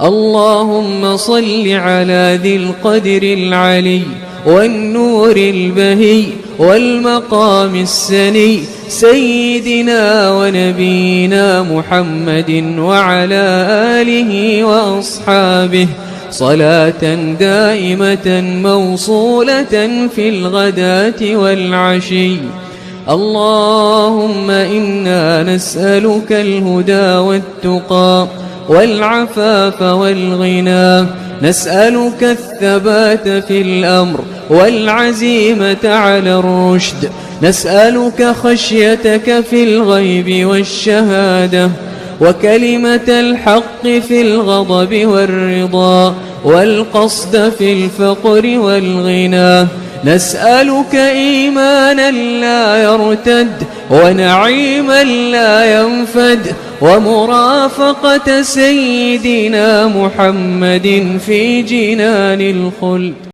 اللهم صل على ذي القدر العلي والنور البهي والمقام السني سيدنا ونبينا محمد وعلى آله وأصحابه صلاة دائمة موصولة في الغداة والعشي. اللهم إنا نسألك الهدى والتقى والعفاف والغنى، نسألك الثبات في الأمر والعزيمة على الرشد، نسألك خشيتك في الغيب والشهادة، وكلمة الحق في الغضب والرضا، والقصد في الفقر والغنى. نسألك إيمانا لا يرتد، ونعيما لا ينفد، ومرافقة سيدنا محمد في جنان الخلد.